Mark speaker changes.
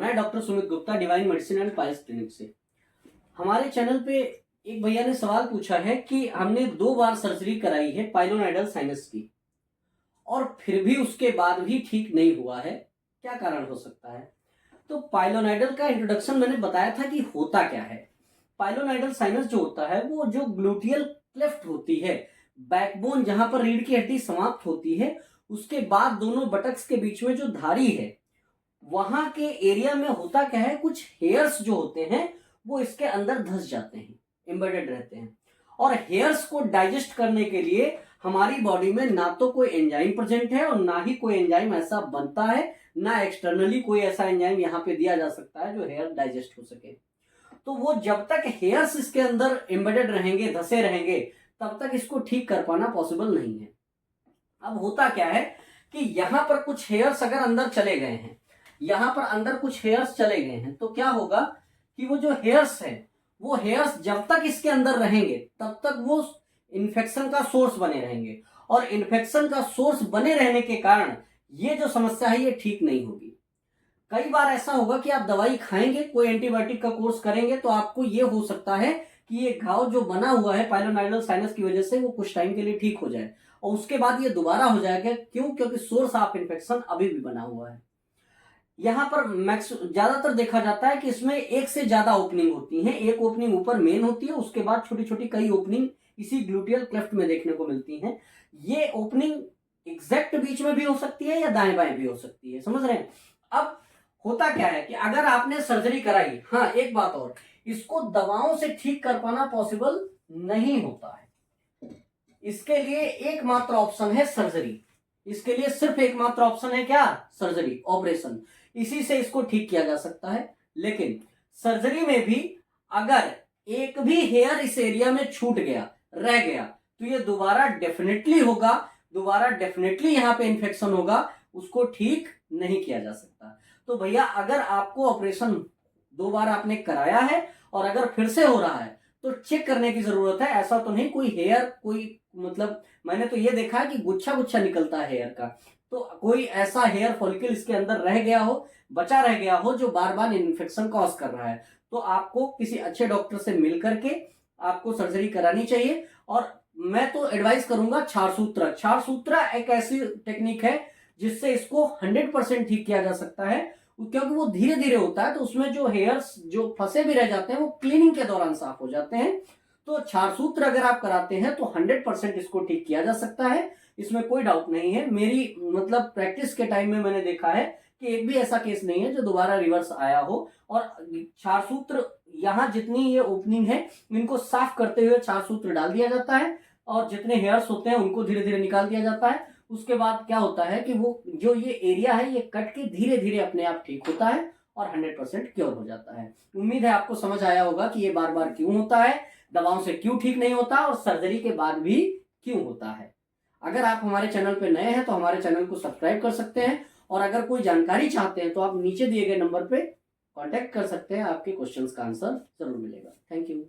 Speaker 1: मैं doctor Sumit Gupta, divine medicine and piles clinic से। हमारे चैनल पे एक भैया ने सवाल पूछा है कि हमने 2 बार सर्जरी कराई है पाइलोनाइडल साइनस की और फिर भी उसके बाद भी ठीक नहीं हुआ है, क्या कारण हो सकता है? तो पाइलोनाइडल का इंट्रोडक्शन मैंने बताया था कि होता क्या है। पाइलोनाइडल साइनस जो होता है वो जो ग्लूटियल क्लेफ्ट होती है, बैकबोन जहां पर रीढ़ की हड्डी समाप्त होती है, उसके बाद दोनों बटक्स के बीच में जो धारी है वहां के एरिया में होता क्या है, कुछ हेयर्स जो होते हैं वो इसके अंदर धंस जाते हैं, एम्बेडेड रहते हैं। और हेयर्स को डाइजेस्ट करने के लिए हमारी बॉडी में ना तो कोई एंजाइम प्रेजेंट है और ना ही कोई एंजाइम ऐसा बनता है, ना एक्सटर्नली कोई ऐसा एंजाइम यहाँ पे दिया जा सकता है जो हेयर डाइजेस्ट हो सके। तो वो जब तक हेयर्स इसके अंदर एम्बेडेड रहेंगे, धसे रहेंगे, तब तक इसको ठीक कर पाना पॉसिबल नहीं है। अब होता क्या है कि यहां पर कुछ हेयर्स अगर अंदर चले गए हैं, यहां पर अंदर कुछ हेयर्स चले गए हैं, तो क्या होगा कि वो जो हेयर्स है वो हेयर्स जब तक इसके अंदर रहेंगे तब तक वो इन्फेक्शन का सोर्स बने रहेंगे, और इन्फेक्शन का सोर्स बने रहने के कारण ये जो समस्या है ये ठीक नहीं होगी। कई बार ऐसा होगा कि आप दवाई खाएंगे, कोई एंटीबायोटिक का कोर्स करेंगे, तो आपको ये हो सकता है कि ये घाव जो बना हुआ है पाइलोनाइडल साइनस की वजह से वो कुछ टाइम के लिए ठीक हो जाए, और उसके बाद ये दोबारा हो जाएगा। क्यों? क्योंकि सोर्स ऑफ इन्फेक्शन अभी भी बना हुआ है। यहाँ पर ज्यादातर देखा जाता है कि इसमें एक से ज्यादा ओपनिंग होती हैं। एक ओपनिंग ऊपर मेन होती है, उसके बाद छोटी छोटी कई ओपनिंग इसी ग्लूटियल क्लेफ्ट में देखने को मिलती हैं। ये ओपनिंग एग्जैक्ट बीच में भी हो सकती है या दाएं बाएं भी हो सकती है, समझ रहे हैं? अब होता क्या है कि अगर आपने सर्जरी कराई, हाँ एक बात और, इसको दवाओं से ठीक कर पाना पॉसिबल नहीं होता है। इसके लिए एकमात्र ऑप्शन है सर्जरी। इसके लिए सिर्फ एकमात्र ऑप्शन है क्या? Surgery, operation. इसी से इसको ठीक किया जा सकता है। लेकिन सर्जरी में भी अगर एक भी हेयर इस एरिया में छूट गया, रह गया, तो ये दोबारा डेफिनेटली होगा, दोबारा डेफिनेटली यहां पे इंफेक्शन होगा, उसको ठीक नहीं किया जा सकता। तो भैया अगर आपको ऑपरेशन 2 बार आपने कराया है और अगर फिर से हो रहा है तो चेक करने की जरूरत है। ऐसा तो नहीं कोई हेयर, कोई मतलब मैंने तो ये देखा है कि गुच्छा गुच्छा निकलता है हेयर का, तो कोई ऐसा हेयर फॉलिकल इसके अंदर रह गया हो, बचा रह गया हो, जो बार बार इन्फेक्शन कॉज कर रहा है, तो आपको किसी अच्छे डॉक्टर से मिल करके आपको सर्जरी करानी चाहिए। और मैं तो एडवाइस करूंगा क्षार सूत्र। क्षार सूत्र एक ऐसी टेक्निक है जिससे इसको 100% ठीक किया जा सकता है, क्योंकि वो धीरे धीरे होता है, तो उसमें जो हेयर्स जो फंसे भी रह जाते हैं वो क्लीनिंग के दौरान साफ हो जाते हैं। तो क्षार सूत्र अगर आप कराते हैं तो 100% इसको ठीक किया जा सकता है, इसमें कोई डाउट नहीं है। मेरी मतलब प्रैक्टिस के टाइम में मैंने देखा है कि एक भी ऐसा केस नहीं है जो दोबारा रिवर्स आया हो। और क्षार सूत्र यहाँ जितनी ये ओपनिंग है इनको साफ करते हुए क्षार सूत्र डाल दिया जाता है, और जितने हेयर्स होते हैं उनको धीरे धीरे निकाल दिया जाता है। उसके बाद क्या होता है कि वो जो ये एरिया है ये कट के धीरे धीरे अपने आप ठीक होता है और 100% क्योर हो जाता है। उम्मीद है आपको समझ आया होगा कि ये बार बार क्यों होता है, दवाओं से क्यों ठीक नहीं होता, और सर्जरी के बाद भी क्यों होता है। अगर आप हमारे चैनल पे नए हैं तो हमारे चैनल को सब्सक्राइब कर सकते हैं, और अगर कोई जानकारी चाहते हैं तो आप नीचे दिए गए नंबर पे कांटेक्ट कर सकते हैं, आपके क्वेश्चंस का आंसर जरूर मिलेगा। Thank you.